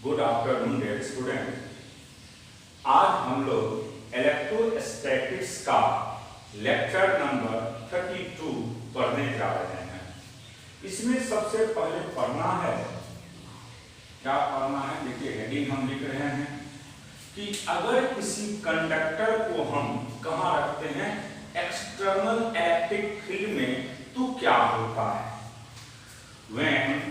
Good afternoon dear student. आज हम लोग इलेक्ट्रोस्टैटिक्स का लेक्चर नंबर 32 पढ़ने जा रहे हैं। इसमें सबसे पहले पढ़ना है, क्या पढ़ना है? देखिए हेडिंग हम लिख रहे हैं कि अगर किसी कंडक्टर को हम कहाँ रखते हैं, एक्सटर्नल इलेक्ट्रिक फील्ड में, तो क्या होता है? When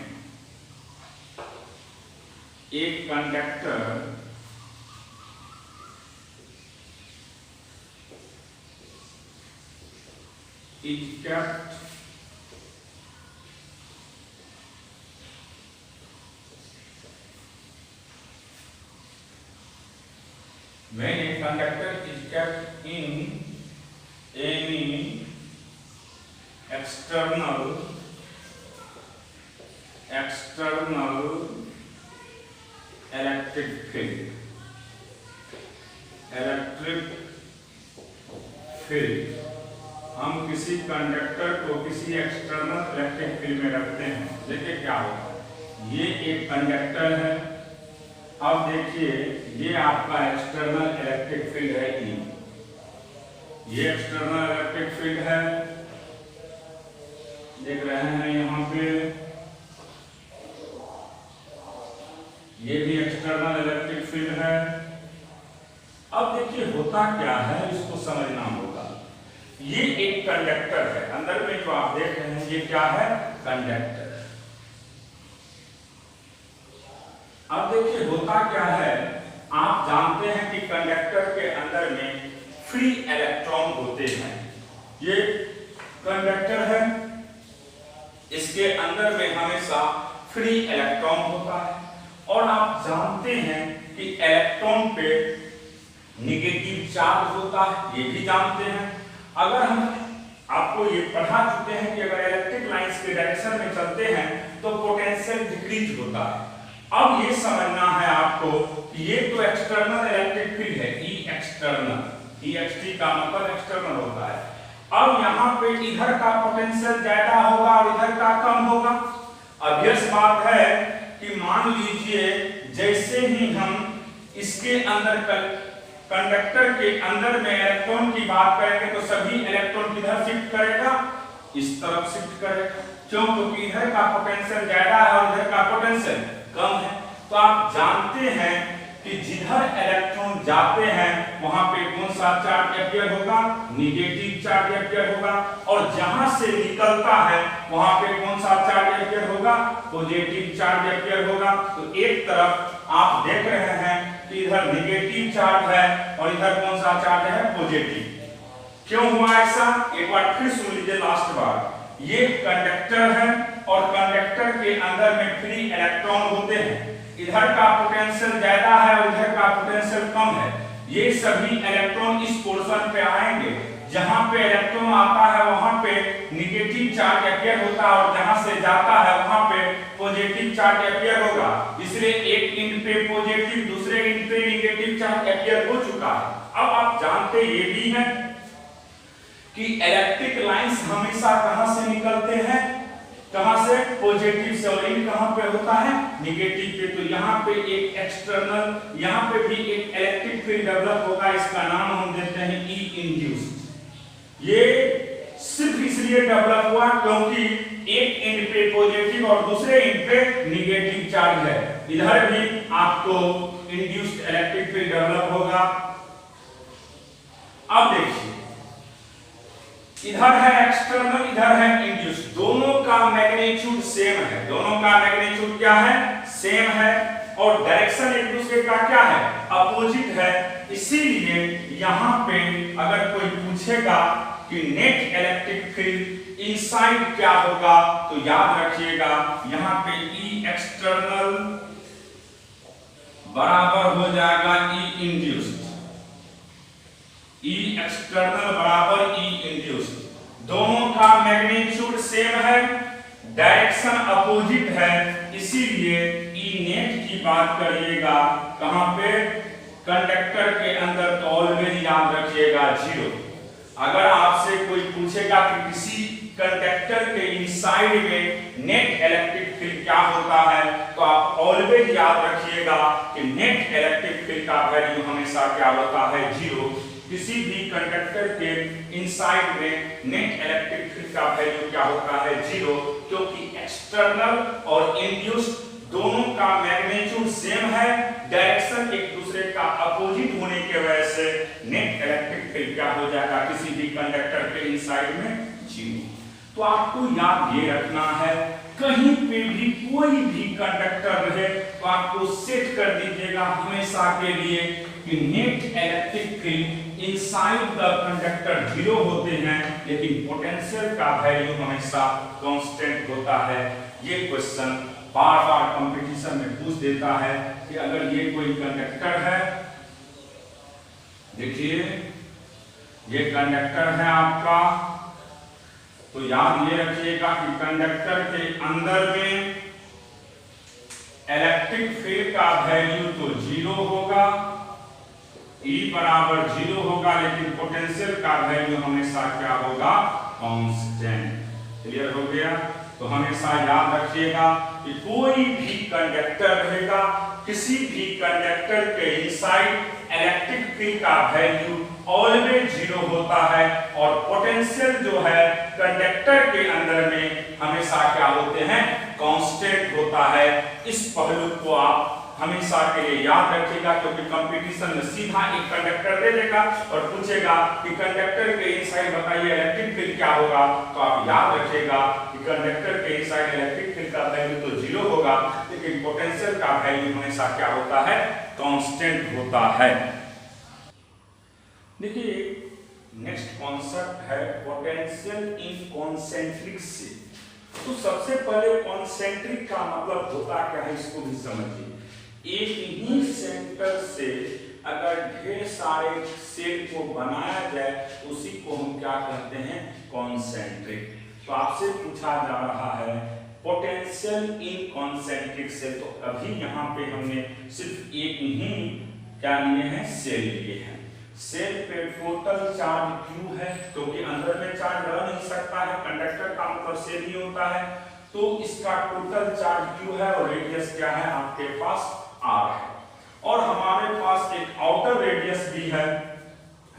a conductor is kept in any external electric field, हम किसी कंडक्टर को किसी एक्सटर्नल इलेक्ट्रिक फील्ड में रखते हैं। देखिए क्या होगा, ये एक कंडक्टर है। अब देखिए ये आपका एक्सटर्नल इलेक्ट्रिक फील्ड है E, ये एक्सटर्नल इलेक्ट्रिक फील्ड है, देख रहे हैं यहाँ पे, ये भी एक्सटर्नल इलेक्ट्रिक फील्ड है। अब देखिए होता क्या है, इसको समझना होगा। ये एक कंडक्टर है, अंदर में जो आप देख रहे हैं ये क्या है, कंडक्टर। अब देखिए होता क्या है, आप जानते हैं कि कंडक्टर के अंदर में फ्री इलेक्ट्रॉन होते हैं। ये कंडक्टर है, इसके अंदर में हमेशा फ्री इलेक्ट्रॉन होता है। और आप जानते हैं कि इलेक्ट्रॉन पे नेगेटिव चार्ज होता है, ये भी जानते हैं। अगर हम आपको ये पढ़ा चुके हैं कि अगर इलेक्ट्रिक लाइंस के डायरेक्शन में चलते हैं तो पोटेंशियल डिक्रीज होता है। अब ये समझना है आपको कि ये तो एक्सटर्नल इलेक्ट्रिक फील्ड है, ई एक्सटर्नल, EXT का मतलब एक्सटर्नल होता है। अब यहाँ पे इधर का पोटेंशियल ज्यादा होगा और इधर का कम होगा। ऑब्वियस बात है कि मान लीजिए जैसे ही हम इसके अंदर कंडक्टर के अंदर में इलेक्ट्रॉन की बात करेंगे तो सभी इलेक्ट्रॉन किधर शिफ्ट करेगा, इस तरफ शिफ्ट करेगा। क्यों? क्योंकि इधर का पोटेंशियल ज्यादा है और इधर का पोटेंशियल कम है। तो आप जानते हैं कि जिधर इलेक्ट्रॉन जाते हैं वहां पे कौन सा चार्ज अपियर होगा, नेगेटिव चार्ज अपियर होगा। और जहां से निकलता है वहां पे कौन सा चार्ज अपियर होगा, पॉजिटिव चार्ज अपियर होगा। तो एक तरफ आप देख रहे हैं कि इधर नेगेटिव चार्ज है और इधर कौन सा चार्ज है, पॉजिटिव। क्यों हुआ ऐसा, एक बार फिर सुन लीजिए लास्ट बार। ये कंडक्टर है और कंडक्टर के अंदर में फ्री इलेक्ट्रॉन होते हैं। इधर का पोटेंशियल ज्यादा है और इधर का पोटेंशियल कम है। ये सभी इलेक्ट्रॉन इस पोर्शन पे आएंगे। जहां पे इलेक्ट्रॉन आता है वहां पे नेगेटिव चार्ज अपियर होता है और जहां से जाता है वहां पे पॉजिटिव चार्ज अपियर होगा। इसलिए एक एंड पे पॉजिटिव, दूसरे एंड पे नेगेटिव चार्ज अपियर हो चुका है। अब आप जानते ये भी हैं कि इलेक्ट्रिक लाइंस हमेशा कहां से निकलते हैं, कहां से, पॉजिटिव से। और इन कहां पे होता है, नेगेटिव पे। तो यहाँ पे एक एक्सटर्नल, यहाँ पे भी एक इलेक्ट्रिक फील्ड डेवलप होगा, इसका नाम हम देते हैं ई इंड्यूस्ड। ये सिर्फ इसलिए डेवलप हुआ क्योंकि एक एंड पे पॉजिटिव और दूसरे एंड पे नेगेटिव चार्ज है। इधर भी आपको इंड्यूस्ड इलेक्ट्रिक फील्ड डेवलप होगा। अब देखिए इधर है एक्सटर्नल, इधर है इंड्यूस्ड, दोनों का मैग्नीट्यूड सेम है। दोनों का मैग्नीट्यूड क्या है, सेम है। और डायरेक्शन एक दूसरे का क्या है, अपोजिट है। इसीलिए यहाँ पे अगर कोई पूछेगा कि नेट इलेक्ट्रिक फील्ड इनसाइड क्या होगा, तो याद रखिएगा यहाँ पे E एक्सटर्नल बराबर हो जाएगा E इंड्यूस्ड। E एक्सटर्नल बराबर E इंड्यूस्ड। दोनों का मैग्नीट्यूड सेम है, डायरेक्शन अपोजिट है। इसीलिए E नेट की बात करिएगा कहां पे, कंडक्टर के अंदर, तो ऑलवेज याद रखिएगा 0। अगर आपसे कोई पूछेगा कि किसी कंडक्टर के इनसाइड में नेट इलेक्ट्रिक फील्ड क्या होता है, तो आप ऑलवेज याद रखिएगा कि नेट इलेक्ट्रिक फील्ड का वैल्यू हमेशा क्या होता है, 0। किसी भी कंडक्टर के इनसाइड में नेट इलेक्ट्रिक फील्ड का वैल्यू क्या होता है, 0, क्योंकि एक्सटर्नल और इंड्यूस्ड दोनों का मैग्नीट्यूड सेम है, डायरेक्शन एक दूसरे का अपोजिट होने के वजह से नेट इलेक्ट्रिक फील्ड क्या हो जाएगा किसी भी कंडक्टर के इनसाइड में, 0। तो आपको याद ये रखना है, कहीं पे भी कोई भी कंडक्टर रहे तो आपको सेट कर दीजिएगा हमेशा के लिए कि net electric field inside the conductor 0 होते हैं, लेकिन पोटेंशियल का वैल्यू हमेशा कांस्टेंट होता है। ये क्वेश्चन बार बार कंपटीशन में पूछ देता है कि अगर ये कोई कंडक्टर है, देखिए ये कंडक्टर है आपका, तो याद ये रखिएगा कि कंडक्टर के अंदर में इलेक्ट्रिक फील्ड का वैल्यू तो 0 होगा, E बराबर 0 होगा, लेकिन पोटेंशियल का वैल्यू हमेशा क्या होगा, कांस्टेंट। क्लियर हो गया? तो हमेशा याद रखिएगा कि कोई भी कंडक्टर रहेगा, किसी भी कंडक्टर के इनसाइड इलेक्ट्रिक फील्ड का वैल्यू ऑलवेज 0 होता है, और पोटेंशियल जो है कंडक्टर के अंदर में हमेशा क्या होते हैं, कांस्टेंट होता है। इस पहलू को आप हमेशा के लिए याद रखिएगा, क्योंकि कंपटीशन में सीधा एक कंडक्टर दे देगा और पूछेगा कि कंडक्टर के इनसाइड बताइए इलेक्ट्रिक फील्ड क्या होगा, तो आप याद रखिएगा कि कंडक्टर के इनसाइड इलेक्ट्रिक फील्ड का वैल्यू तो 0 होगा, लेकिन पोटेंशियल का वैल्यू हमेशा क्या होता है, कांस्टेंट होता है। देखिए नेक्स्ट कॉन्सेप्ट है पोटेंशियल इन कॉन्सेंट्रिक सेल। तो सबसे पहले कॉन्सेंट्रिक का मतलब होता क्या है, इसको भी समझिए। एक ही सेंटर से अगर ढेर सारे सेल को बनाया जाए, उसी को हम क्या कहते हैं, कॉन्सेंट्रिक। तो आपसे पूछा जा रहा है पोटेंशियल इन कॉन्सेंट्रिक सेल, तो अभी यहाँ पे हमने सिर्फ एक ही क्या लिए हैं, सेल लिए हैं। सेल पे टोटल चार्ज Q है, क्योंकि अंदर में चार्ज रह नहीं सकता है, कंडक्टर का मतलब सेल ही होता है, तो इसका टोटल चार्ज Q है और रेडियस क्या है आपके पास, R है। और हमारे पास एक आउटर रेडियस भी है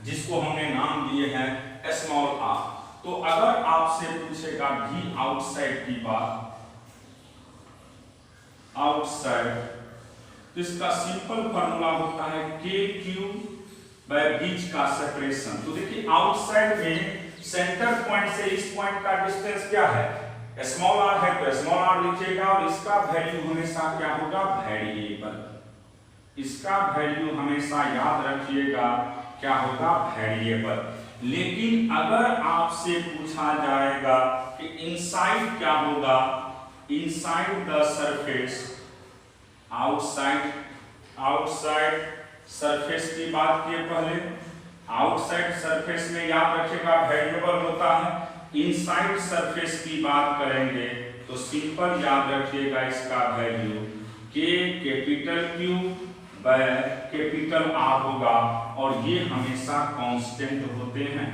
जिसको हमने नाम दिए हैं स्मॉल r। तो अगर आपसे पूछेगा भी आउटसाइड की बात, आउटसाइड, तो इसका सिंपल फार्मूला होता है KQ बाय बीच का सेपरेशन। तो देखिए आउटसाइड में सेंटर पॉइंट से इस पॉइंट का डिस्टेंस क्या है, स्मॉल r है, तो स्मॉल r लिखिएगा, और इसका वैल्यू हमेशा क्या होगा, वेरिएबल। इसका वैल्यू हमेशा याद रखिएगा क्या होगा, वेरिएबल। लेकिन अगर आपसे पूछा जाएगा कि इनसाइड क्या होगा, inside the surface, outside, outside surface की बात किए पहले, आउटसाइड सरफेस में याद रखिएगा वेरिएबल होता है। इनसाइड सरफेस की बात करेंगे तो सिंपल याद रखिएगा इसका value K capital Q by capital R होगा, और ये हमेशा कांस्टेंट होते हैं।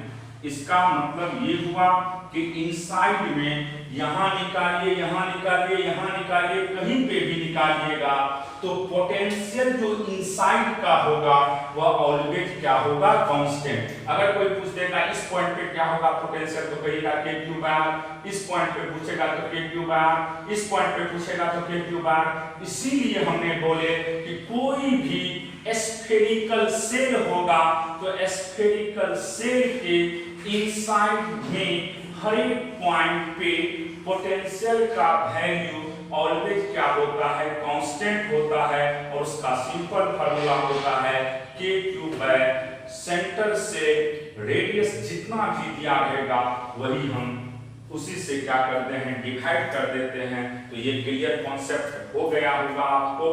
इसका मतलब ये हुआ कि इनसाइड में यहां निकालिए, यहां निकालिए, यहां निकालिए, कहीं पे भी निकालिएगा तो पोटेंशियल जो इनसाइड का होगा वह ऑलवेज क्या होगा, कांस्टेंट। अगर कोई पूछ देगा इस पॉइंट पे क्या होगा पोटेंशियल, तो कहिएगा KQ बाय R। इस पॉइंट पे पूछेगा तो KQ बाय R, इस पॉइंट पे पूछेगा तो KQ बाय R। इसीलिए हमने बोले कि कोई भी स्फेरिकल सेल होगा तो स्फेरिकल सेल के इनसाइड में हर एक पॉइंट पे पोटेंशियल का वैल्यू ऑलवेज क्या होता है, कांस्टेंट होता है, और उसका सिंपल फार्मूला होता है KQ बाय सेंटर से रेडियस जितना भी दिया रहेगा वही हम उसी से क्या करते हैं, डिवाइड कर देते हैं। तो ये क्लियर कॉन्सेप्ट हो गया होगा आपको।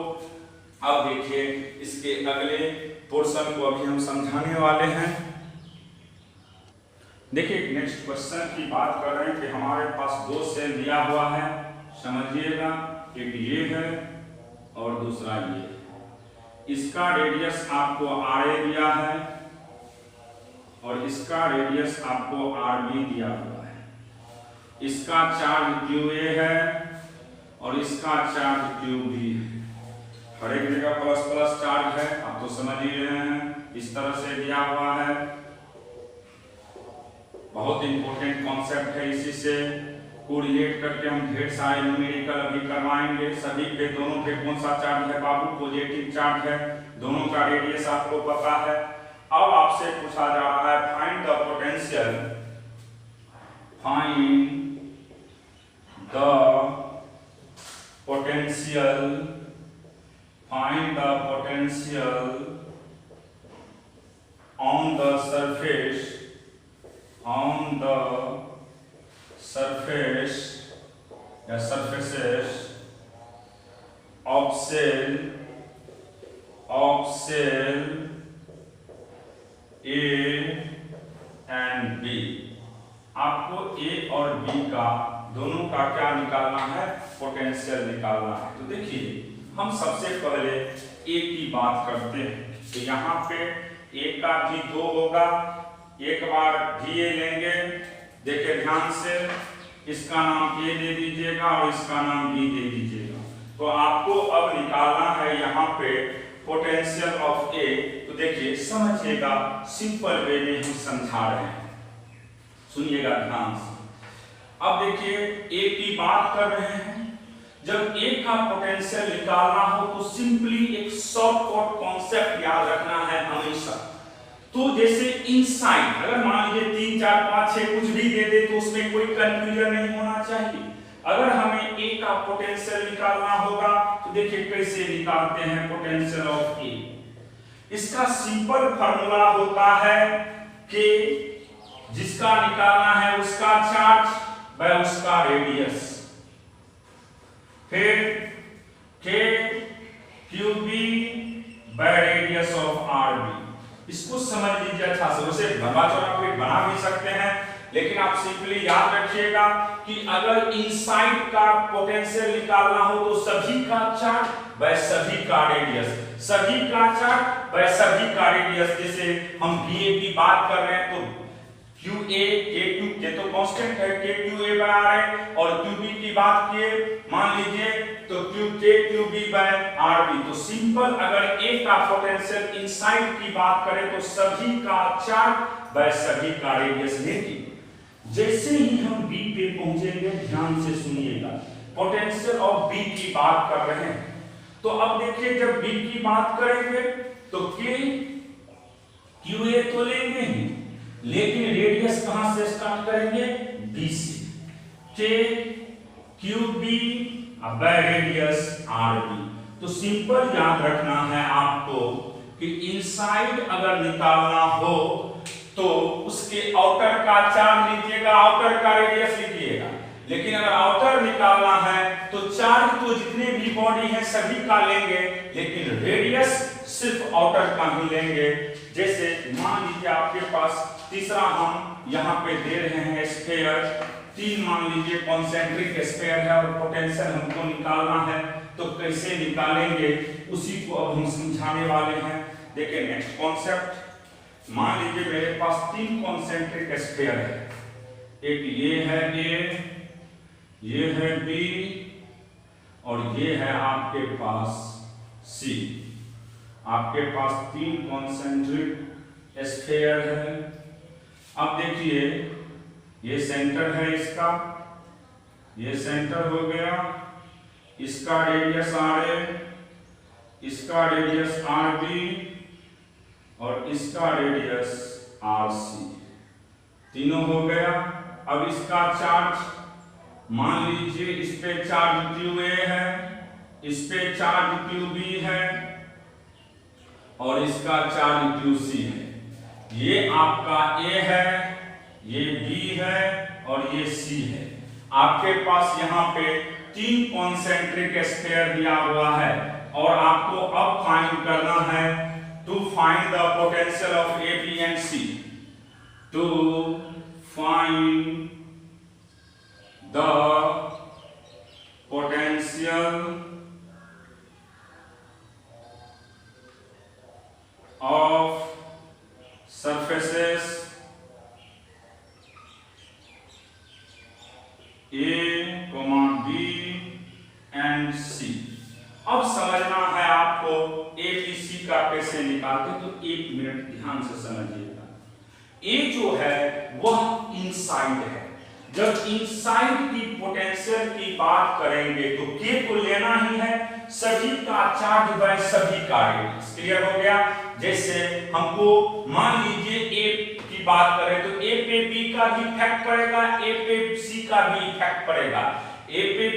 अब देखिए इसके अगले पोर्शन को अभी हम समझाने वाले हैं। देखिए नेक्स्ट क्वेश्चन की बात कर रहे हैं कि हमारे पास दो सेल दिया हुआ है, समझिएगा, एक ये है और दूसरा ये है। इसका रेडियस आपको RA दिया है और इसका रेडियस आपको RB दिया हुआ है। इसका चार्ज QA है और इसका चार्ज QB है। हर एक जगह प्लस प्लस चार्ज है, आप तो समझ ही रहे हैं। इस तरह से दिया हुआ है, बहुत इंपॉर्टेंट कॉन्सेप्ट है। इसी से कोरिलेट करके हम ढेर सारे न्यूमेरिकल अभी करवाएंगे। सभी पे, दोनों पे कौन सा चार्ज है बाबू? पॉजिटिव चार्ज है, दोनों का रेडियस आपको पता है। अब आपसे पूछा जा रहा है find the potential, find the potential, find the potential on the surface, on the surface या surfaces of cell A and B। आपको A और B का, दोनों का क्या निकालना है? पोटेंशियल निकालना है। तो देखिए हम सबसे पहले A की बात करते हैं। तो यहाँ पे A का भी 2 होगा, एक बार VA लेंगे। देखिए ध्यान से, इसका नाम A दे दीजिएगा और इसका नाम B दे दीजिएगा। तो आपको अब निकालना है यहाँ पे पोटेंशियल ऑफ A। तो देखिए समझिएगा, सिंपल वे में हम समझा रहे हैं, सुनिएगा ध्यान से। अब देखिए A की बात कर रहे हैं। जब A का पोटेंशियल निकालना हो तो सिंपली एक शॉर्टकट कॉन्सेप्ट याद रखना है हमेशा। तो जैसे इनसाइड, अगर मान लीजिए 3 4 5 6 कुछ भी दे दे तो उसमें कोई कंफ्यूजन नहीं होना चाहिए। अगर हमें A का पोटेंशियल निकालना होगा तो देखिए कैसे निकालते हैं पोटेंशियल ऑफ A। इसका सिंपल फार्मूला होता है कि जिसका निकालना है उसका चार्ज व उसका रेडियस, फिर K QB व रेडियस ऑफ RB। इसको समझ लीजिए अच्छा से। उसे लंबा चौड़ा कोई बना भी सकते हैं, लेकिन आप सिंपली याद रखिएगा कि अगर इनसाइड का पोटेंशियल निकालना हो तो सभी का चार्ज व सभी का रेडियस, सभी का चार्ज व सभी का रेडियस। जैसे हम VA की बात कर रहे हैं तो QA KQ, ये तो कांस्टेंट है, KQA by R है। और QB की बात किए मान लीजिए तो KQB by RB। तो सिंपल अगर A का पोटेंशियल इनसाइड की बात करें तो सभी का चार्ज व सभी का रेडियस। लेकिन जैसे ही हम B पे पहुंचेंगे, ध्यान से सुनिएगा, पोटेंशियल ऑफ B की बात कर रहे हैं। तो अब देखिए जब B की बात करेंगे तो QA तो लेंगे ही, लेकिन रेडियस कहां से स्टार्ट करेंगे? B से। K QB अब रेडियस RB। तो सिंपल याद रखना है आपको कि इनसाइड अगर निकालना हो तो उसके आउटर का चार्ज लीजिएगा, आउटर का रेडियस लीजिएगा। लेकिन अगर आउटर निकालना है तो चार्ज तो जितने भी बॉडी है सभी का लेंगे, लेकिन रेडियस सिर्फ आउटर का ही लेंगे। जैसे मान लीजिए आपके पास तीसरा हम यहाँ पे दे रहे हैं स्फीयर, 3 मान लीजिए कॉन्सेंट्रिक स्फीयर है और पोटेंशियल हमको निकालना है। तो कैसे निकालेंगे उसी को अब हम समझाने वाले हैं। देखिए नेक्स्ट कॉन्सेप्ट, मान लीजिए मेरे पास 3 कॉन्सेंट्रिक स्फीयर है। एक ये है A, ये है B और ये है आपके पास C। आपके पास 3 कॉन्सेंट्रिक स्फीयर है। अब देखिए ये सेंटर है इसका, ये सेंटर हो गया, इसका रेडियस RA, इसका रेडियस RB और इसका रेडियस RC, तीनों हो गया। अब इसका चार्ज मान लीजिए इस पे चार्ज QA है, इस पे चार्ज QB है और इसका चार्ज QC है। ये आपका A है, ये B है और ये C है। आपके पास यहाँ पे 3 कॉन्सेंट्रिक स्फीयर दिया हुआ है और आपको अब फाइंड करना है to find the potential of A, B and C। To find the potential of surfaces and C. अब समझना है आपको ए बी सी का कैसे निकालते, तो 1 मिनट ध्यान से समझिएगा। ए जो है वह इनसाइड है। जब इनसाइड की पोटेंशियल की बात करेंगे तो के को लेना ही है सभी का चार्ज बाय सभी का रेडियस। क्लियर हो गया। जैसे हमको मान लीजिए ए की बात करें तो ए पे बी का भी इफेक्ट पड़ेगा, ए पे सी का भी इफेक्ट पड़ेगा। ए पे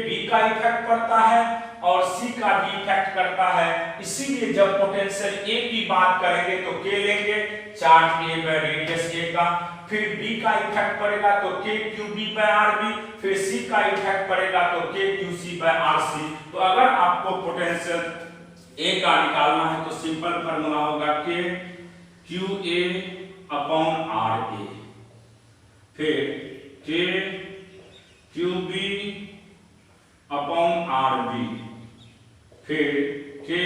बी का इफेक्ट पड़ता है और सी का भी इफेक्ट करता है। इसीलिए जब पोटेंशियल ए की बात करेंगे तो के लेंगे charge A by radius A का, फिर बी का इफेक्ट पड़ेगा तो K Q B by R B, फिर सी का इफेक्ट पड़ेगा तो K Q C by R C. तो अगर आपको पोटेंशियल ए का निकालना है तो सिंपल फार्मूला होगा K Q A upon R A, फिर K Q B upon R B, फिर K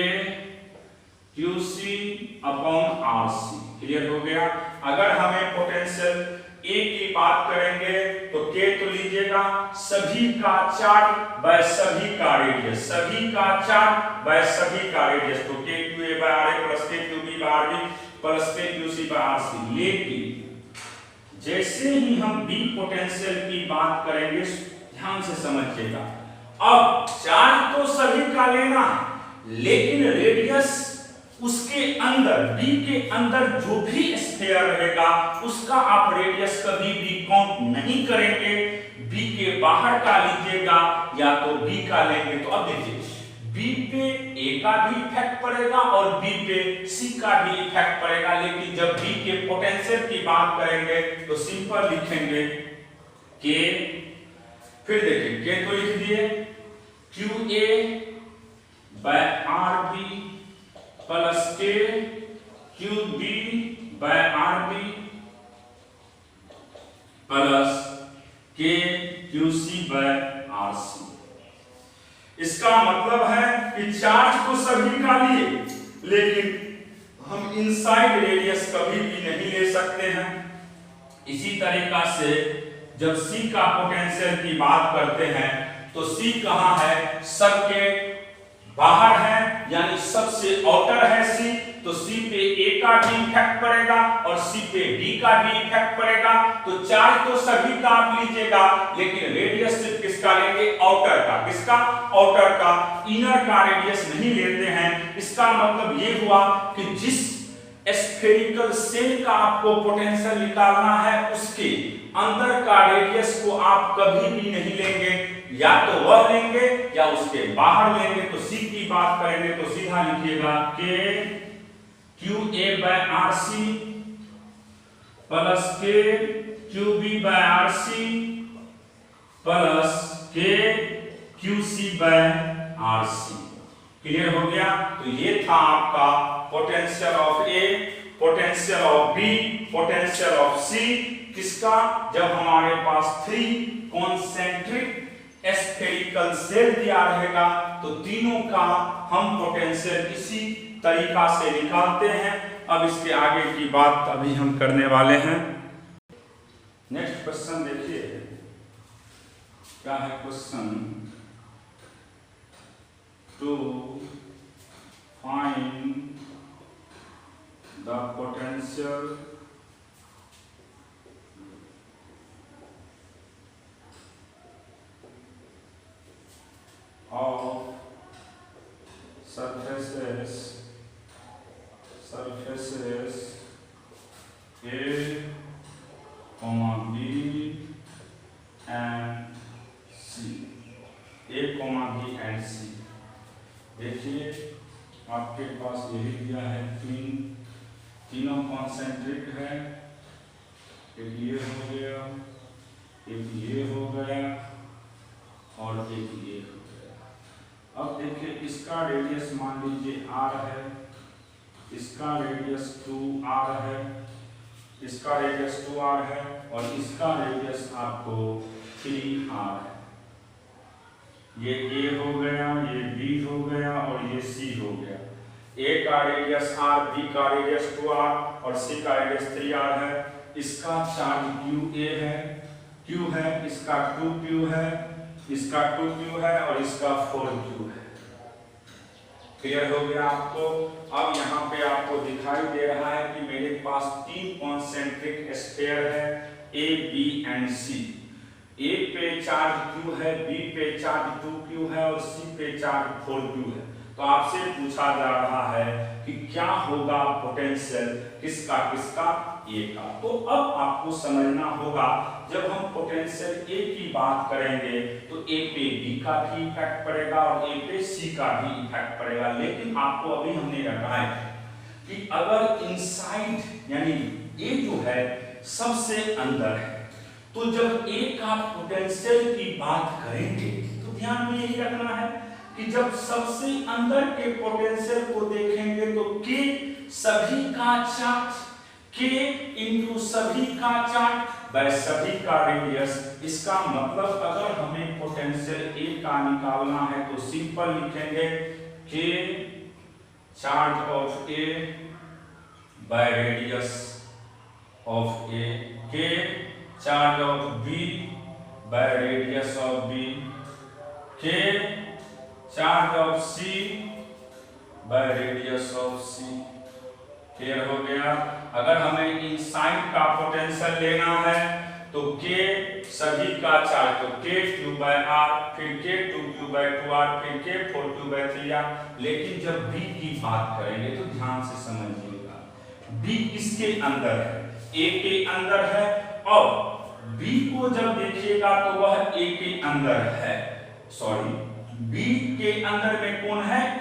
Q C upon R C. Clear हो गया। अगर हमें पोटेंशियल ए की बात करेंगे तो के तो लीजिएगा सभी का चार्ज बाय सभी का रेडियस, सभी का चार्ज बाय सभी का रेडियस, तो K Q A by R A plus K Q B by R B plus K Q C by R C. लेकिन जैसे ही हम बी पोटेंशियल की बात करेंगे, ध्यान से समझिएगा, अब चार्ज तो सभी का लेना है लेकिन रेडियस उसके अंदर बी के अंदर जो भी स्फीयर रहेगा उसका आप रेडियस कभी भी काउंट नहीं करेंगे। बी के बाहर का लीजिएगा या तो बी का लेंगे। तो अब देखिए बी पे ए का भी इफेक्ट पड़ेगा और बी पे सी का भी इफेक्ट पड़ेगा, लेकिन जब बी के पोटेंशियल की बात करेंगे तो सिंपल लिखेंगे के, फिर देखिए के तो लिख दिए Q A by R B plus K Q B by R B plus K Q C by R C. इसका मतलब है कि चार्ज तो सभी का लिए लेकिन हम इनसाइड रेडियस कभी भी नहीं ले सकते हैं। इसी तरीका से जब सी का पोटेंशियल की बात करते हैं तो सी कहां है, सबके बाहर है यानी सबसे आउटर है सी, तो सी पे ए का भी इफेक्ट पड़ेगा और सी पे डी का भी इफेक्ट पड़ेगा। तो चार्ज तो सभी का आप लीजिएगा लेकिन रेडियस सिर्फ किसका लेंगे, आउटर का। किसका, आउटर का, इनर का रेडियस नहीं लेते हैं। इसका मतलब ये हुआ कि जिस स्फेरिकल सेल का आपको पोटेंशियल निकालना है उसके अंदर का रेडियस को आप कभी भी नहीं लेंगे, या तो वह लेंगे या उसके बाहर लेंगे। तो सी की बात करेंगे तो सीधा लिखिएगा K Q A by R C plus K Q B by R C plus K Q C by R C. Clear हो गया। तो ये था आपका potential of A, potential of B, potential of C. किसका, जब हमारे पास 3 कॉन्सेंट्रिक स्फेरिकल सेल दिया रहेगा तो तीनों का हम पोटेंशियल इसी तरीका से निकालते हैं। अब इसके आगे की बात अभी हम करने वाले हैं। नेक्स्ट क्वेश्चन देखिए क्या है। Question to find the potential of surfaces A, B and C, A, B and C। देखिए आपके पास यही दिया है, तीनों कॉन्सेंट्रिक है। एक ये हो गया, एक ये हो गया और एक ये हो गया। अब देखिए इसका रेडियस मान लीजिए r है, इसका रेडियस 2r है, इसका रेडियस 2r है और इसका रेडियस आपको 3r है। ये a हो गया, ये b हो गया और ये c हो गया। a का रेडियस r, b का रेडियस 2r और c का रेडियस 3r है। इसका चार्ज qa है, q है, इसका 2q है इसका 2q है और इसका 4q है। क्लियर हो गया आपको। अब यहाँ पे आपको दिखाई दे रहा है कि मेरे पास 3 कॉन्सेंट्रिक स्फीयर है A, B and C। A पे चार्ज Q है, B पे चार्ज 2Q है और C पे चार्ज 4Q है। तो आपसे पूछा जा रहा है कि क्या होगा पोटेंशियल किसका किसका A का। तो अब आपको समझना होगा जब हम पोटेंशियल A की बात करेंगे तो A पे B का भी इफेक्ट पड़ेगा और A पे C का भी इफेक्ट पड़ेगा। लेकिन आपको अभी हमने बताया कि अगर इनसाइड यानी A जो है सबसे अंदर है, तो जब A का पोटेंशियल की बात करेंगे तो ध्यान में यही रखना है कि जब सबसे अंदर के पोटेंशियल को देखेंगे तो K सभी का चार्ज, K इंटू सभी का चार्ज बाय सभी का रेडियस। इसका मतलब अगर हमें पोटेंशियल A का निकालना है तो सिंपल लिखेंगे K charge of A by radius of A, K charge of B by radius of B, K charge of C by radius of C। Clear हो गया। अगर हमें इनसाइड का पोटेंशियल लेना है तो K सभी का चार्ज तो K3 बाय R, फिर K2Q बाय 2R, फिर K4Q बाय 3R। लेकिन जब B की बात करेंगे तो ध्यान से समझिएगा, B किसके अंदर है? A के अंदर है और B को जब देखिएगा तो वह A के अंदर है, सॉरी B के अंदर में कौन है? A।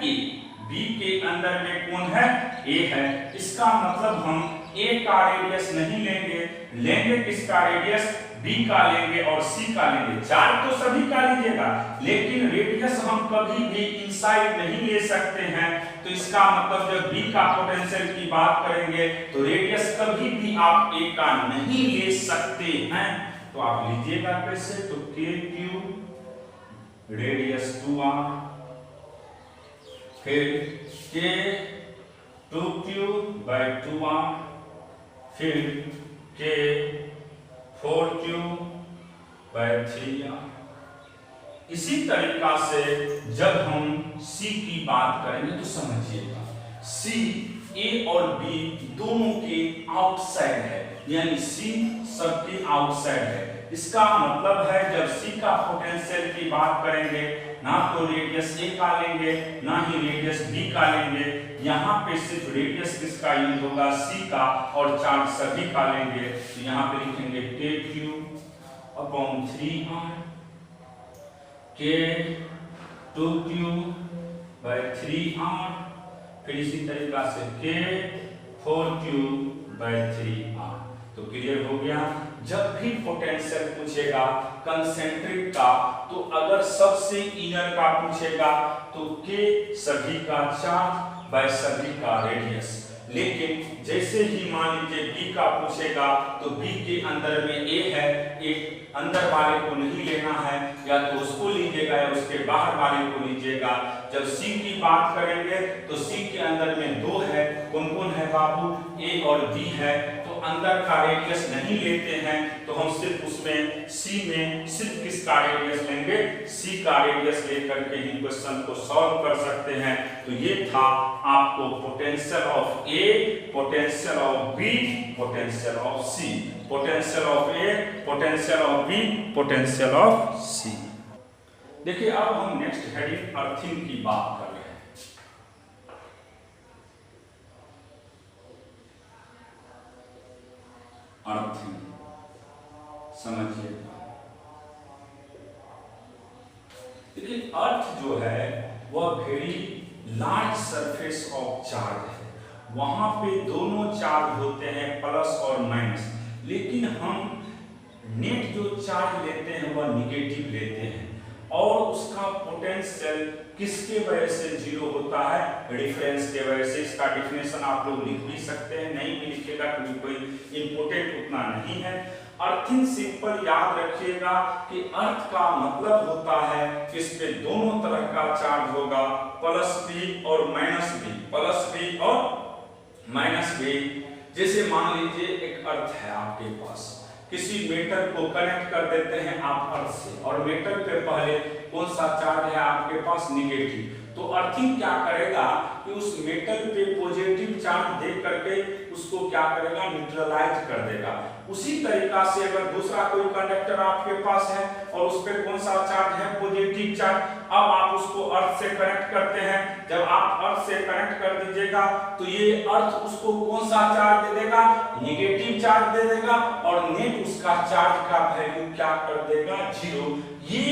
B के अंदर में कौन है? A है। इसका मतलब हम A का रेडियस नहीं लेंगे, लेंगे किसका रेडियस? B का लेंगे और C का लेंगे। चार्ज तो सभी का लीजिएगा लेकिन रेडियस हम कभी भी इनसाइड नहीं ले सकते हैं। तो इसका मतलब जब B का पोटेंशियल की बात करेंगे तो रेडियस कभी भी आप A का नहीं ले सकते हैं। तो आप लीजिएगा कैसे? तो KQ रेडियस 2R, फिर K2Q बाय 2R, फिर K4Q बाय 3R। इसी तरीका से जब हम C की बात करेंगे तो समझिएगा C A और B दोनों के आउटसाइड है, यानी C सबके आउटसाइड है। इसका मतलब है जब C का पोटेंशियल की बात करेंगे ना तो रेडियस A का लेंगे ना ही रेडियस B का लेंगे। यहाँ पे सिर्फ रेडियस किसका यूज होगा? C का, और चार्ज सभी का लेंगे। तो यहाँ पे लिखेंगे KQ upon 3R, K2Q bye 3R, फिर इसी तरीका से K4Q बाय 3R। तो क्लियर हो गया। जब भी पोटेंशियल पूछेगा कंसेंट्रिक का तो अगर सबसे इनर का पूछेगा तो K सभी का चार्ज बाय सभी का रेडियस। लेकिन जैसे ही मान लीजिए B का पूछेगा तो B के अंदर में A है, एक अंदर वाले को नहीं लेना है, या तो उसको लीजिएगा या उसके बाहर वाले को लीजिएगा। जब C की बात करेंगे तो C के अंदर में 2 है, कौन कौन है बाबू? A और B है। तो अंदर का रेडियस नहीं लेते हैं तो हम सिर्फ उसमें C में सिर्फ किसका रेडियस लेंगे? C का रेडियस लेकर के ही क्वेश्चन को सॉल्व कर सकते हैं। तो ये था आपको potential of A, potential of B, potential of C, potential of A, potential of B, potential of C। देखिए अब हम नेक्स्ट हेडिंग अर्थिंग की बात कर रहे हैं। अर्थिंग समझिएगा। देखिए अर्थ जो है वह very large surface of charge है। वहां पे दोनों चार्ज होते हैं प्लस और माइनस, लेकिन हम नेट जो चार्ज लेते हैं वह निगेटिव लेते हैं और उसका पोटेंशियल किसके वजह से जीरो होता है? रेफरेंस के वजह से। इसका डेफिनेशन आप लोग लिख भी सकते हैं, नहीं भी लिखेगा क्योंकि कोई इंपोर्टेंट उतना नहीं है। अर्थिंग सिंपल याद रखिएगा कि अर्थ का मतलब होता है कि इस पे दोनों तरह का चार्ज होगा, प्लस भी और माइनस भी, प्लस भी और माइनस भी। जैसे मान लीजिए एक अर्थ है आपके पास, किसी मेटल को कनेक्ट कर देते हैं आप अर्थ से, और मेटल पे पहले कौन सा चार्ज है आपके पास, निगेटिव। तो अर्थिंग क्या करेगा कि उस मेटल पे पॉजिटिव चार्ज दे करके उसको क्या करेगा, न्यूट्रलाइज कर देगा। उसी तरीका से अगर दूसरा कोई कंडक्टर आपके पास है और उस पे कौन सा चार्ज है, पॉजिटिव चार्ज, अब आप उसको अर्थ से कनेक्ट करते हैं। जब आप अर्थ से कनेक्ट कर दीजिएगा तो ये अर्थ उसको कौन सा चार्ज दे देगा, नेगेटिव चार्ज दे देगा, और नेट उसका चार्ज का वैल्यू क्या कर देगा, 0। ये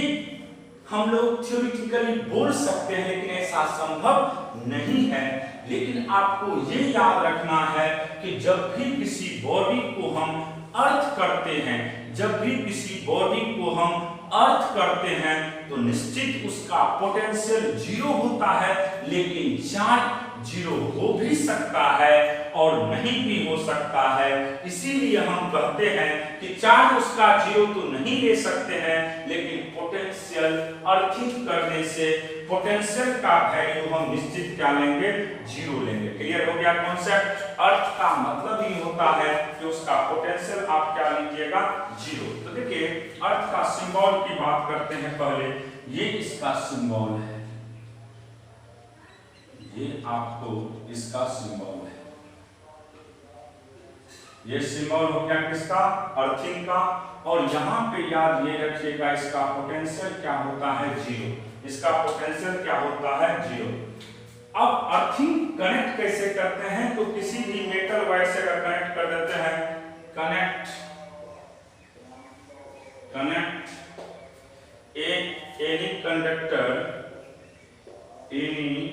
हम लोग थ्योरेटिकली बोल सकते हैं, लेकिन ऐसा संभव नहीं है। लेकिन आपको ये याद रखना है कि जब भी किसी बॉडी को हम अर्थ करते हैं, जब भी किसी बॉडी को हम अर्थ करते हैं, तो निश्चित उसका पोटेंशियल 0 होता है, लेकिन चार्ज 0 हो भी सकता है और नहीं भी हो सकता है। इसीलिए हम कहते हैं कि चार्ज उसका 0 तो नहीं ले सकते हैं, लेकिन पोटेंशियल अर्थिंग करने से पोटेंशियल का वैल्यू हम निश्चित क्या लेंगे, 0 लेंगे। क्लियर हो गया कॉन्सेप्ट। अर्थ का मतलब ही होता है कि उसका पोटेंशियल आप क्या लीजिएगा, 0। तो देखिए अर्थ का सिंबल की बात करते हैं पहले। ये इसका सिंबल है, ये आपको इसका सिंबल है। ये सिंबल हो गया किसका, अर्थिंग का। और यहाँ पे याद ये रखिएगा इसका पोटेंशियल क्या होता है, 0। इसका पोटेंशियल क्या होता है, 0। अब अर्थिंग कनेक्ट कैसे करते हैं, तो किसी भी मेटल वायर से अगर कनेक्ट कर देते हैं, connect any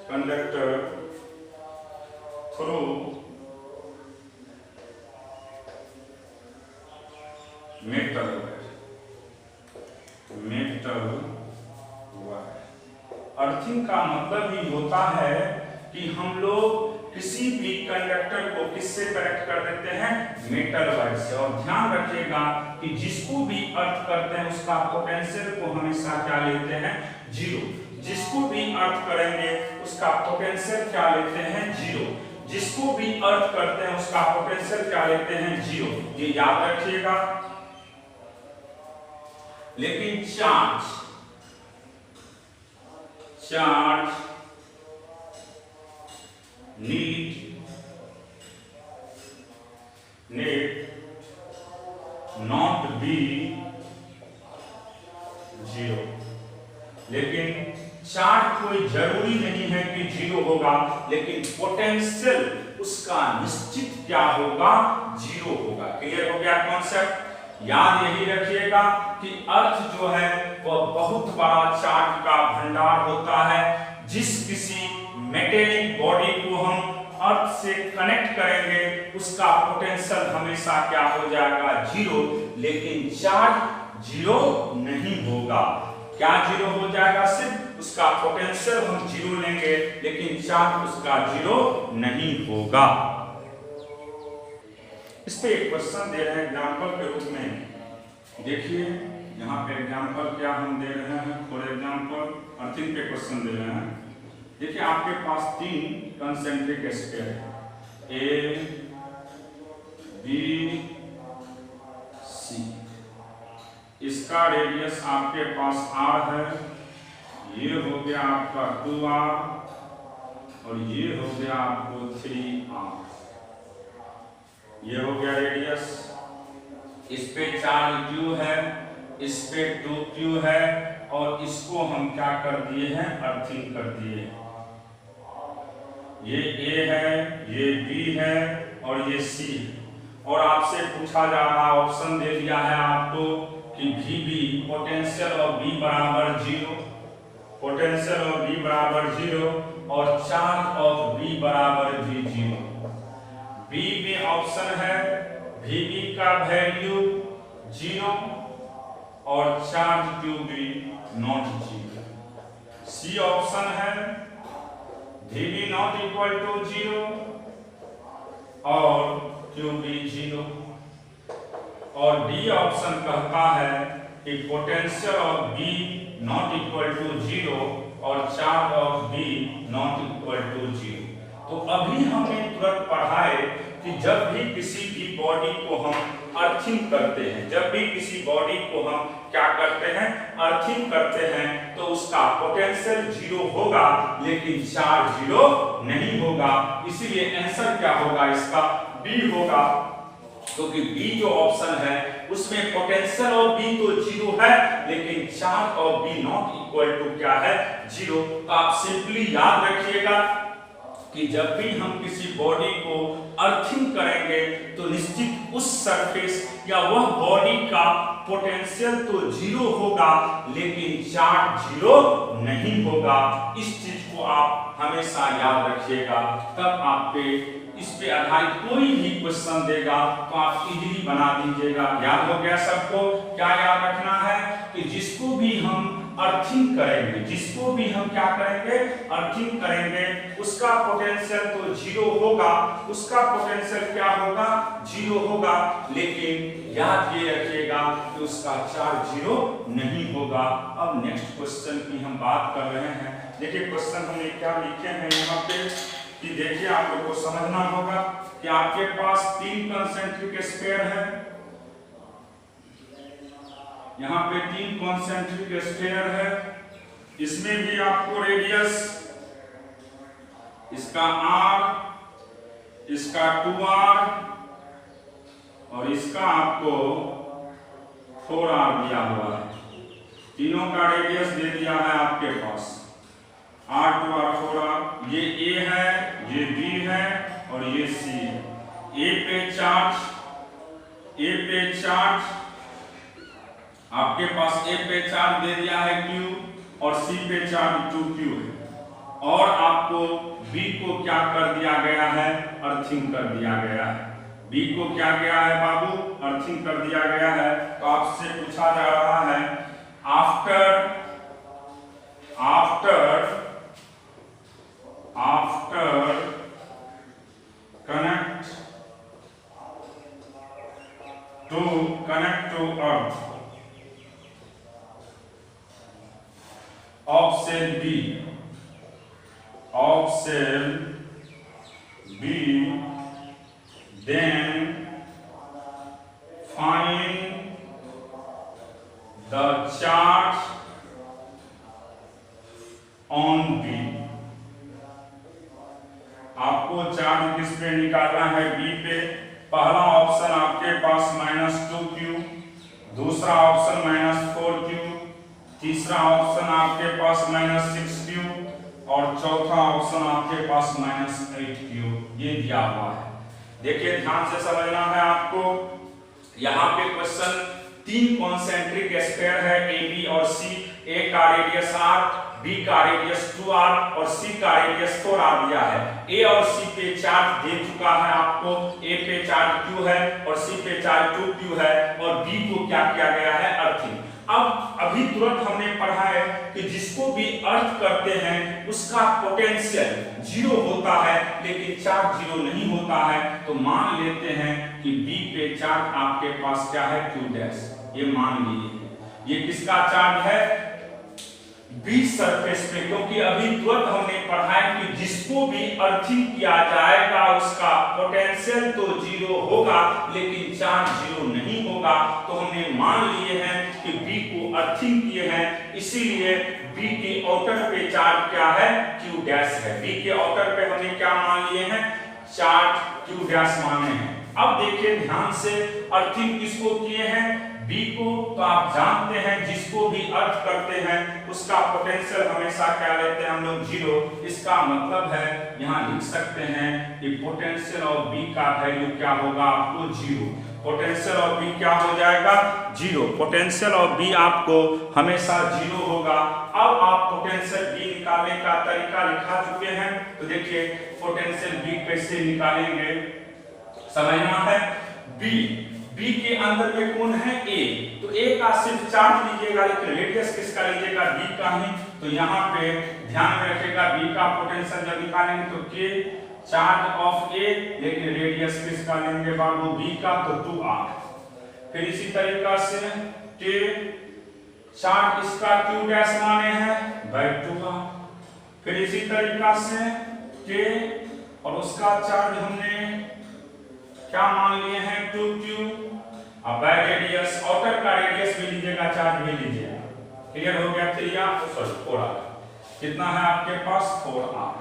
conductor through metal wire. Earthing का मतलब ही होता है कि हम लोग किसी भी कंडक्टर को किससे कनेक्ट कर देते हैं, मेटल वायर से। और ध्यान रखिएगा कि जिसको भी अर्थ करते हैं उसका पोटेंशियल को हमेशा क्या लेते हैं, 0। जिसको भी अर्थ करेंगे उसका पोटेंशियल क्या लेते हैं, 0। जिसको भी अर्थ करते हैं उसका पोटेंशियल क्या लेते हैं, 0। ये याद रखिएगा। लेकिन चार्ज need not be 0। लेकिन चार्ज कोई जरूरी नहीं है कि 0 होगा, लेकिन पोटेंशियल उसका निश्चित क्या होगा, 0 होगा। क्लियर हो गया कॉन्सेप्ट। याद यही रखिएगा कि अर्थ जो है वह बहुत बड़ा चार्ज का भंडार होता है। जिस किसी मेटेलिक बॉडी को हम अर्थ से कनेक्ट करेंगे उसका पोटेंशियल हमेशा क्या हो जाएगा, 0। लेकिन चार्ज 0 नहीं होगा। क्या 0 हो जाएगा, सिर्फ उसका पोटेंशियल हम 0 लेंगे, लेकिन चार्ज उसका 0 नहीं होगा। इस पे एक क्वेश्चन दे रहे हैं एग्जाम्पल के रूप में। देखिए यहाँ पे एग्जाम्पल क्या हम दे रहे हैं, फॉर एग्जाम्पल अर्थिंग पे क्वेश्चन दे रहे हैं। देखिए आपके पास 3 कंसेंट्रिक स्फीयर है, ए बी सी। इसका रेडियस आपके पास r है, ये हो गया आपका 2r और ये हो गया आपको 3r। ये हो गया रेडियस। इस पे चार्ज q है, इस पे 2q है, और इसको हम क्या कर दिए हैं, अर्थिंग कर दिए। ये A है, ये B है और ये C है। और आपसे पूछा जा रहा, ऑप्शन दे दिया है आपको कि VB पोटेंशियल ऑफ B बराबर 0, पोटेंशियल ऑफ B बराबर 0 और चार्ज ऑफ B बराबर भी 0। B में ऑप्शन है VB का वैल्यू 0 और charge QB not 0। C option है VB नॉट इक्वल टू 0 और QB 0। और D ऑप्शन कहता है कि potential of B not equal to 0 और charge of B not equal to 0। तो तो अभी हमने तुरंत पढ़ा है कि जब भी किसी भी बॉडी को हम अर्थिंग करते हैं, जब भी किसी बॉडी को हम क्या करते हैं, अर्थिंग करते हैं, तो उसका पोटेंशियल 0 होगा लेकिन चार्ज 0 नहीं होगा। इसीलिए आंसर क्या होगा इसका, बी होगा, क्योंकि बी जो ऑप्शन है उसमें पोटेंशियल ऑफ बी तो 0 है लेकिन charge of B not equal to क्या है, 0। तो आप सिंपली याद रखिएगा कि जब भी हम किसी बॉडी को अर्थिंग करेंगे तो निश्चित उस सरफेस या वह बॉडी का पोटेंशियल तो 0 होगा लेकिन चार्ज 0 नहीं होगा। इस चीज को आप हमेशा याद रखिएगा, तब आप पे इस पे आधारित कोई भी क्वेश्चन देगा तो आप इजीली बना दीजिएगा। याद हो गया सबको? क्या याद रखना है कि जिसको भी हम अर्थिंग करेंगे, जिसको भी हम क्या करेंगे, अर्थिंग करेंगे, उसका पोटेंशियल तो 0 होगा, उसका पोटेंशियल क्या होगा, 0 होगा, लेकिन याद ये रखिएगा कि उसका चार्ज 0 नहीं होगा। अब नेक्स्ट क्वेश्चन की हम बात कर रहे हैं। देखिए क्वेश्चन हमने क्या लिखे हैं यहाँ पे कि देखिए आप लोग को समझना होगा कि आपके पास 3 कंसेंट्रिक स्फीयर है, यहाँ पे 3 कंसेंट्रिक स्फीयर है, इसमें भी आपको रेडियस इसका r, इसका 2r और इसका आपको 4r दिया हुआ है। तीनों का रेडियस दे दिया है आपके पास, r 2r 4r, ये a है, ये b है और ये c है। a पे चार्ज आपके पास a पे चार्ज दे दिया है q और c पे चार्ज 2q है, और आपको b को क्या कर दिया गया है, अर्थिंग कर दिया गया है। b को क्या गया है बाबू, अर्थिंग कर दिया गया है। तो आपसे पूछा जा रहा है after connect to earth of cell B, then find the charge on B। आपको चार्ज किस पे निकालना है, B पे। पहला ऑप्शन आपके पास -2q, दूसरा ऑप्शन -4q, तीसरा ऑप्शन आपके पास -6q और चौथा ऑप्शन आपके पास -8q, ये दिया हुआ है। देखिए ध्यान से समझना है आपको। यहाँ पे क्वेश्चन 3 कॉन्सेंट्रिक स्फीयर है ए बी और सी, ए का रेडियस r, B का रेडियस 2r और C का रेडियस 4r दिया है। A और C पे चार्ज दे चुका है आपको, A पे चार्ज Q है और C पे चार्ज 2Q है, और B को क्या किया गया है, अर्थिंग। अब अभी तुरंत हमने पढ़ा है कि जिसको भी अर्थ करते हैं उसका पोटेंशियल 0 होता है लेकिन चार्ज 0 नहीं होता है। तो मान लेते हैं कि B पे चार्ज आपके पास क्या है, Q डैश, ये मान लीजिए। ये किसका चार्ज है, B सरफेस पे, क्योंकि अभी तुरंत हमने पढ़ा है कि जिसको भी अर्थिंग किया जाएगा उसका पोटेंशियल तो 0 होगा लेकिन चार्ज 0 नहीं होगा। तो हमने मान लिए हैं कि B को अर्थिंग किए हैं, इसीलिए B के आउटर पे चार्ज क्या है, Q डैश है। B के आउटर पे हमने क्या मान लिए हैं, चार्ज Q डैश माने हैं। अब देखिए ध्यान से, अर्थिंग किसको किए हैं, B को। तो आप जानते हैं जिसको भी अर्थ करते हैं उसका पोटेंशियल हमेशा क्या लेते हैं हम लोग, 0। इसका मतलब है यहाँ लिख सकते हैं कि पोटेंशियल ऑफ B का वैल्यू क्या होगा, आपको 0। पोटेंशियल ऑफ B क्या हो जाएगा, 0। पोटेंशियल ऑफ B आपको हमेशा 0 होगा। अब आप पोटेंशियल B निकालने का तरीका लिखा चुके हैं, तो देखिए पोटेंशियल B कैसे निकालेंगे, समझना है। B के अंदर में कौन है, A, तो A का सिर्फ चार्ज लीजिएगा लेकिन रेडियस किसका लीजिएगा, B का ही। तो यहाँ पे ध्यान में रखिएगा B का पोटेंशियल जब निकालेंगे तो K चार्ज ऑफ A, लेकिन रेडियस किसका लेंगे बाबू, B का, तो 2r। फिर इसी तरीका से K चार्ज इसका Q डैश माने हैं, बाय 2r। फिर इसी तरीका से K और उसका चार्ज हमने क्या मान लिए हैं 2q। अब बाय रेडियस आउटर का रेडियस भी लीजिएगा, चार्ज भी लीजिएगा। क्लियर हो गया? 4r कितना है आपके पास 4r।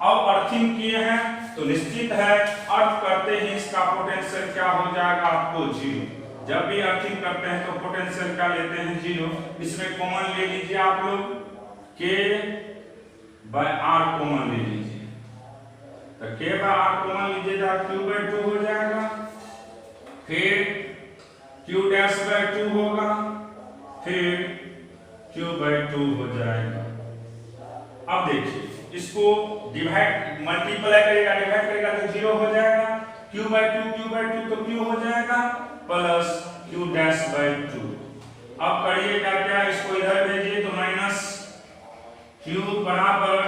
अब अर्थिंग किए हैं तो निश्चित है अर्थ करते ही इसका पोटेंशियल क्या हो जाएगा आपको 0। जब भी अर्थिंग करते हैं तो पोटेंशियल क्या लेते हैं 0। इसमें कॉमन ले लीजिए आप लोग, k बाय r कॉमन ले लीजिए, तो k बाय r कॉमन लीजिएगा q/2 हो जाएगा, फिर q डैश बाय 2 होगा, फिर q/2 हो जाएगा। अब देखिए इसको डिवाइड मल्टीप्लाई करेगा, डिवाइड करेगा तो 0 हो जाएगा, q/2 तो q हो जाएगा प्लस q डैश बाय 2। अब करिएगा क्या, इसको इधर भेजिए तो माइनस q बराबर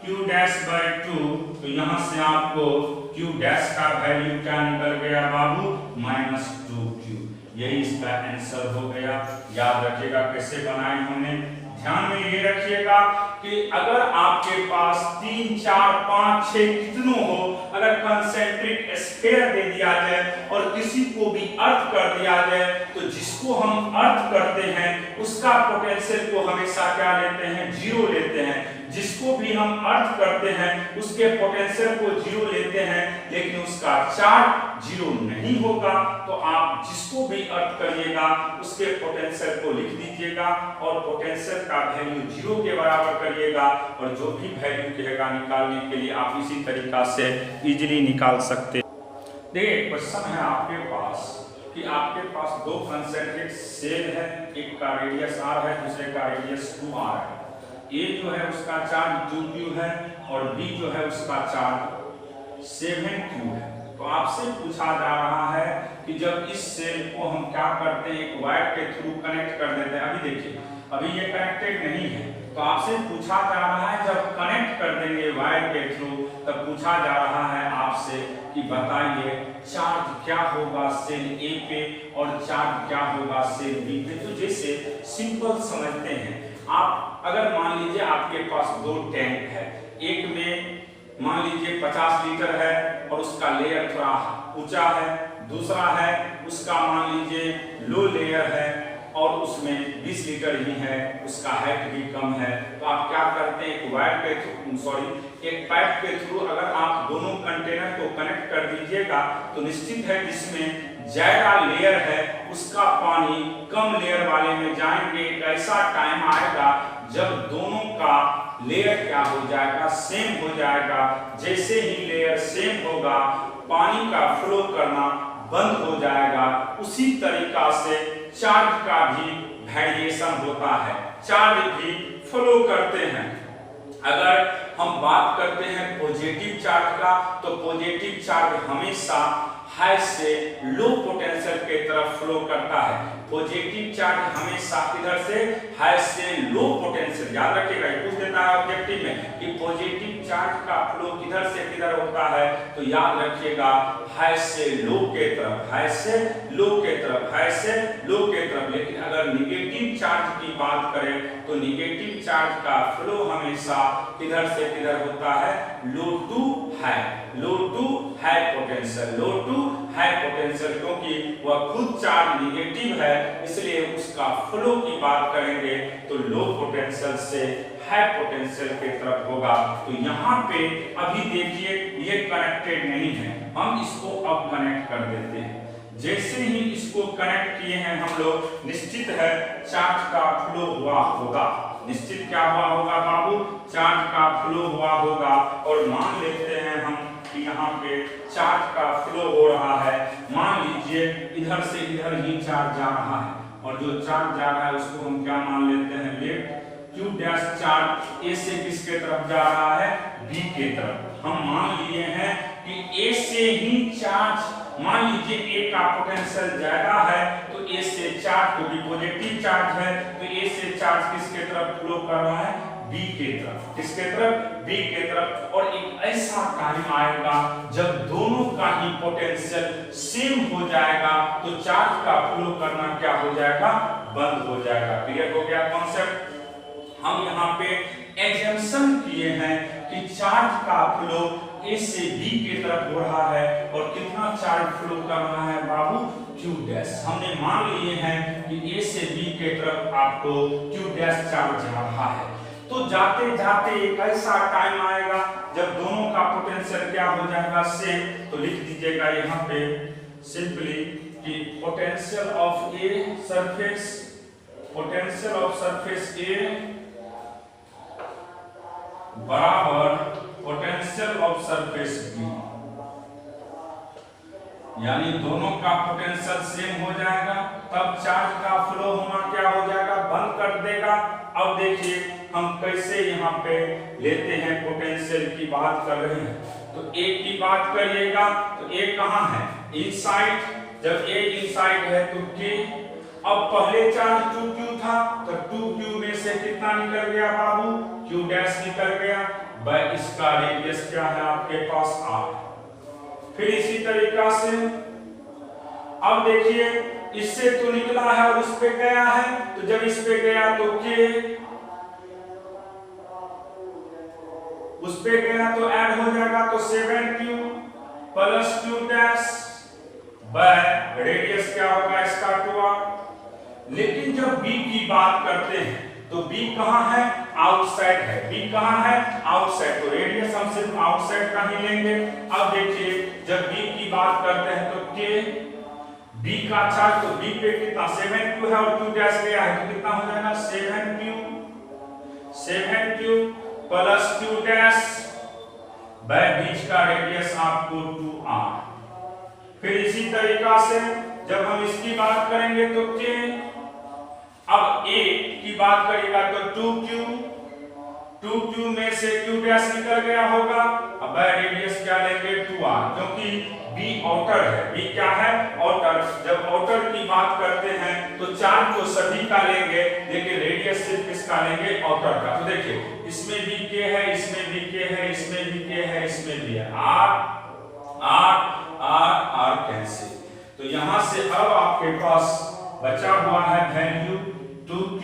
q डैश बाय 2, तो यहां से आपको q डैश का वैल्यू क्या निकल गया बाबू -2q। यही इसका आंसर हो गया। याद रखिएगा कैसे बनाए हमने, ध्यान में ये रखिएगा कि अगर आपके पास 3 4 5 6 कितनों हो, अगर कंसेंट्रिक स्फीयर दे दिया जाए और किसी को भी अर्थ कर दिया जाए, तो जिसको हम अर्थ करते हैं उसका पोटेंशियल को हमेशा क्या लेते हैं 0 लेते हैं, जिसको भी हम अर्थ करते हैं उसके पोटेंशियल को 0 लेते हैं, लेकिन उसका चार्ज 0 नहीं होगा। तो आप जिसको भी अर्थ करिएगा उसके पोटेंशियल को लिख दीजिएगा और पोटेंशियल का वैल्यू 0 के बराबर करिएगा, और जो भी वैल्यू कहेगा निकालने के लिए आप इसी तरीका से इजीली निकाल सकते हैं। देखिए क्वेश्चन है आपके पास कि आपके पास दो कंसेंट्रिक सेल है, एक का रेडियस r है, दूसरे का रेडियस 2r है। A जो है उसका चार्ज 2q है और B जो है उसका चार्ज 7q है। तो आपसे पूछा जा रहा है कि जब इस सेल को हम क्या करते हैं, एक वायर के थ्रू कनेक्ट कर देते हैं। अभी देखिए अभी ये कनेक्टेड नहीं है, तो आपसे पूछा जा रहा है जब कनेक्ट कर देंगे वायर के थ्रू, तब पूछा जा रहा है आपसे कि बताइए चार्ज क्या होगा सेल A पे और चार्ज क्या होगा सेल B पे। तो जैसे सिंपल समझते हैं आप, अगर मान लीजिए आपके पास दो टैंक है, एक में मान लीजिए 50 लीटर है और उसका लेयर थोड़ा ऊंचा है, दूसरा है उसका मान लीजिए लो लेयर है और उसमें 20 लीटर ही है, उसका हाइट भी कम है। तो आप क्या करते हैं, एक वायर के थ्रू एक पाइप के थ्रू अगर आप दोनों कंटेनर को कनेक्ट कर दीजिएगा तो निश्चित है जिसमें ज्यादा लेयर है उसका पानी कम लेयर वाले में जाएंगे। एक ऐसा टाइम आएगा जब दोनों का लेयर क्या हो जाएगा, सेम हो जाएगा। जैसे ही लेयर सेम होगा पानी का फ्लो करना बंद हो जाएगा। उसी तरीका से चार्ज का भी वेरिएशन होता है, चार्ज भी फ्लो करते हैं। अगर हम बात करते हैं पॉजिटिव चार्ज का, तो पॉजिटिव चार्ज हमेशा हाई से लो पोटेंशियल के तरफ फ्लो करता है। पॉजिटिव चार्ज हमेशा किधर से, हाई से लो पोटेंशियल। याद रखिएगा पूछ देता है ऑब्जेक्टिव में कि पॉजिटिव चार्ज का फ्लो किधर से किधर होता है, तो याद रखिएगा हाई से लो के तरफ, हाई से लो के तरफ, हाई से लो के तरफ। लेकिन अगर निगेटिव चार्ज की बात करें तो निगेटिव चार्ज का फ्लो हमेशा किधर से किधर होता है, low to high, low to high potential, low to high potential. क्योंकि वह खुद चार्ज निगेटिव है इसलिए उसका फ्लो की बात करेंगे तो लो पोटेंशियल से हाई पोटेंशियल के तरफ होगा। तो यहाँ पे अभी देखिए ये कनेक्टेड नहीं है, हम इसको अब कनेक्ट कर देते हैं। जैसे ही इसको कनेक्ट किए हैं हम लोग, निश्चित है चार्ज का फ्लो हुआ होगा। निश्चित क्या हुआ होगा बाबू, चार्ज का फ्लो हुआ होगा। और मान लेते हैं हम कि यहाँ पे चार्ज का फ्लो हो रहा है। मान लीजिए इधर से इधर ही चार्ज जा रहा है और जो चार्ज जा रहा है उसको हम क्या मान लेते हैं, let Q dash charge A से किसके तरफ जा रहा है, B के तरफ। हम मान लिए हैं कि A से ही चार्ज, मान लीजिए A का पोटेंशियल ज्यादा है तो A से चार्ज, क्योंकि पॉजिटिव चार्ज है तो A से चार्ज किसके तरफ फ्लो कर रहा है, B के तरफ। किसके तरफ, B के तरफ। और एक ऐसा टाइम आएगा जब दोनों का ही पोटेंशियल सेम हो जाएगा तो चार्ज का फ्लो करना क्या हो जाएगा, बंद हो जाएगा। क्लियर हो गया कॉन्सेप्ट। हम यहाँ पे एग्जम्पशन किए हैं कि चार्ज का फ्लो ए से बी की तरफ हो रहा है और कितना चार्ज फ्लो कर रहा है बाबू, Q डैश। हमने मान लिए हैं कि ए से बी की तरफ आपको Q डैश चार्ज जा रहा है। तो जाते जाते एक ऐसा टाइम आएगा जब दोनों का पोटेंशियल क्या हो जाएगा, सेम। तो लिख दीजिएगा यहाँ पे सिंपली कि potential of a surface, potential of surface A बराबर पोटेंशियल ऑफ सरफेस बी, यानी दोनों का पोटेंशियल सेम हो जाएगा, तब चार्ज का फ्लो होना क्या हो जाएगा, बंद कर देगा। अब देखिए हम कैसे यहाँ पे लेते हैं, पोटेंशियल की बात कर रहे हैं तो ए की बात करिएगा तो ए कहाँ है, इनसाइड। जब ए इनसाइड है तो के, अब पहले चार्ज 2q था तो 2q में से कितना निकल गया बाबू, q डैश निकल गया। भाई इसका रेडियस क्या है आपके पास, r। फिर इसी तरीका से अब देखिए इससे तो निकला है और उस पे गया है, तो जब इस पे गया तो k, उस पे गया तो ऐड हो जाएगा तो 7q plus q dash by radius क्या होगा इसका 2r। लेकिन जब b की बात करते हैं तो b कहाँ है, आउटसाइड है। b कहाँ है, आउटसाइड, तो रेडियस हम सिर्फ आउटसाइड का ही लेंगे। अब देखिए जब b की बात करते हैं तो k, b का चार्ज तो b पे कितना 7q है और q डैश गया है तो कितना हो जाएगा 7q plus q dash by बीच का रेडियस आपको 2r। फिर इसी तरीका से जब हम इसकी बात करेंगे तो k, अब a की बात करेगा तो 2q में से q डैश निकल गया होगा, अब रेडियस क्या लेंगे 2r, क्योंकि b आउटर है। b क्या है, आउटर। जब आउटर की बात करते हैं तो चार्ज तो सभी का लेंगे लेकिन रेडियस सिर्फ किसका लेंगे, आउटर का। तो देखिए इसमें भी k है, इसमें भी k है, इसमें भी k है, इसमें भी है, r कैंसिल। तो यहां से अब आपके पास बचा हुआ है value 2q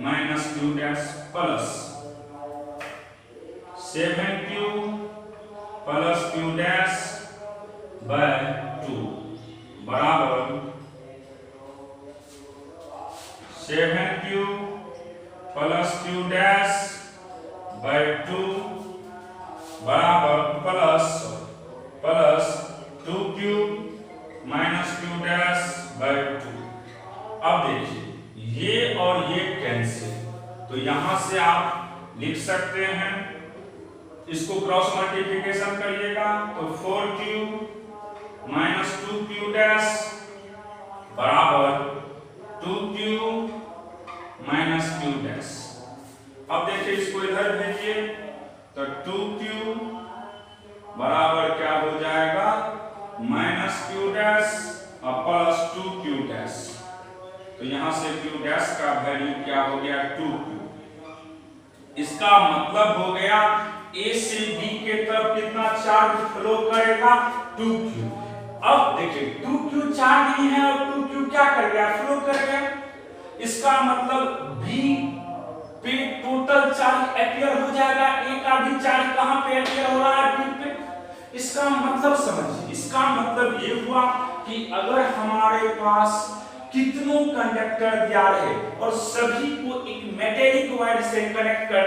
minus q dash plus 7q plus q dash bye 2 बराबर 7q plus q dash bye 2 बराबर plus 2q minus q dash bye 2। अब देखिए ये और ये कैंसिल, तो यहां से आप लिख सकते हैं, इसको क्रॉस मल्टीप्लिकेशन करिएगा तो 4q माइनस 2q डैश बराबर 2q माइनस q डैश। अब देखिए इसको इधर भेजिए तो 2q बराबर क्या हो जाएगा माइनस q डैश और प्लस 2q डैश। तो यहां से q डैश का वैल्यू क्या हो गया 2q। इसका मतलब हो गया a से b के तरफ कितना चार्ज फ्लो करेगा 2q। अब देखिए 2q चार्ज ही है और 2q क्या कर गया, फ्लो कर गया। इसका मतलब b पे टोटल चार्ज अपीयर हो जाएगा, a का भी चार्ज कहां पे अपीयर हो रहा है, b पे। इसका मतलब समझिए, इसका मतलब ये हुआ कि अगर हमारे पास कितनों कंडक्टर दिया रहे और सभी को एक मेटेलिक वायर से कनेक्ट कर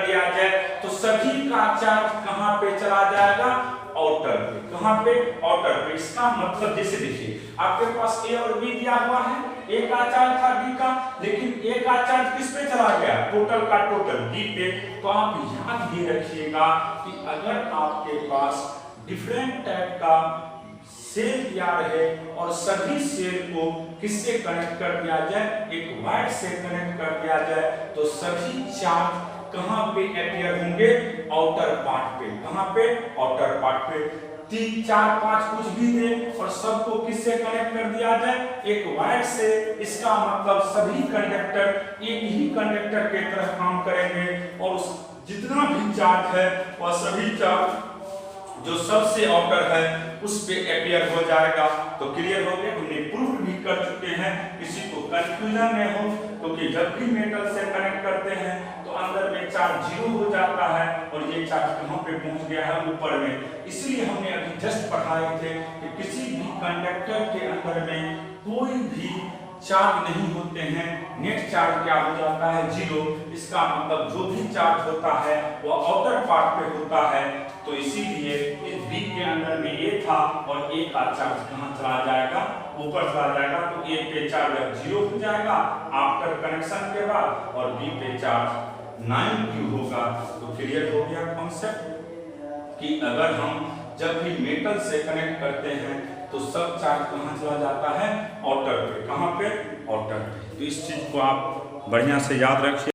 दिया जाए तो सभी का चार्ज कहां पे चला जाएगा, आउटर पे। कहां पे, आउटर पे। इसका मतलब जैसे देखिए आपके पास ए और बी दिया हुआ है, ए का चार्ज था बी का, लेकिन ए का चार्ज किस पे चला गया, टोटल का टोटल बी पे। तो आप याद ये रखिएगा कि अगर आपके पास डिफरेंट टाइप का सेल दिया रहे और सभी सेल को किससे कनेक्ट कर दिया जाए, एक वायर से कनेक्ट कर दिया जाए, तो सभी चार्ज कहां पे अपीयर होंगे, आउटर पार्ट पे। कहां पे, आउटर पार्ट पे। 3 4 5 कुछ भी दे और सबको किससे कनेक्ट कर दिया जाए, एक वायर से। इसका मतलब सभी कंडक्टर एक ही कंडक्टर के तरह काम करेंगे और जितना भी चार्ज है वह सभी चार्ज जो सबसे आउटर है उस पे अपियर हो जाएगा। तो क्लियर हो गया, हमने प्रूफ भी कर चुके हैं, किसी को कंफ्यूजन नहीं हो, क्योंकि जब भी मेटल से कनेक्ट करते हैं तो अंदर में चार्ज जीरो हो जाता है और ये चार्ज कहाँ पे पहुंच गया है, ऊपर में। इसलिए हमने अभी जस्ट पढ़ाए थे कि किसी भी कंडक्टर के अंदर में कोई भी चार्ज नहीं होते हैं, नेट चार्ज क्या हो जाता है, जीरो। इसका मतलब जो भी चार्ज होता है वो आउटर पार्ट पे होता है। तो इसीलिए इस बी के अंदर में ए था और ए का चार्ज कहाँ चला जाएगा, ऊपर चला जाएगा। तो ए पे चार्ज जीरो हो जाएगा आफ्टर कनेक्शन के बाद, और बी पे चार्ज 9Q होगा। तो क्लियर हो गया कॉन्सेप्ट कि अगर हम जब भी मेटल से कनेक्ट करते हैं तो सब चार्ज कहाँ चला जाता है, आउटर पे। कहाँ पे, आउटर पे। तो इस चीज को आप बढ़िया से याद रखिए।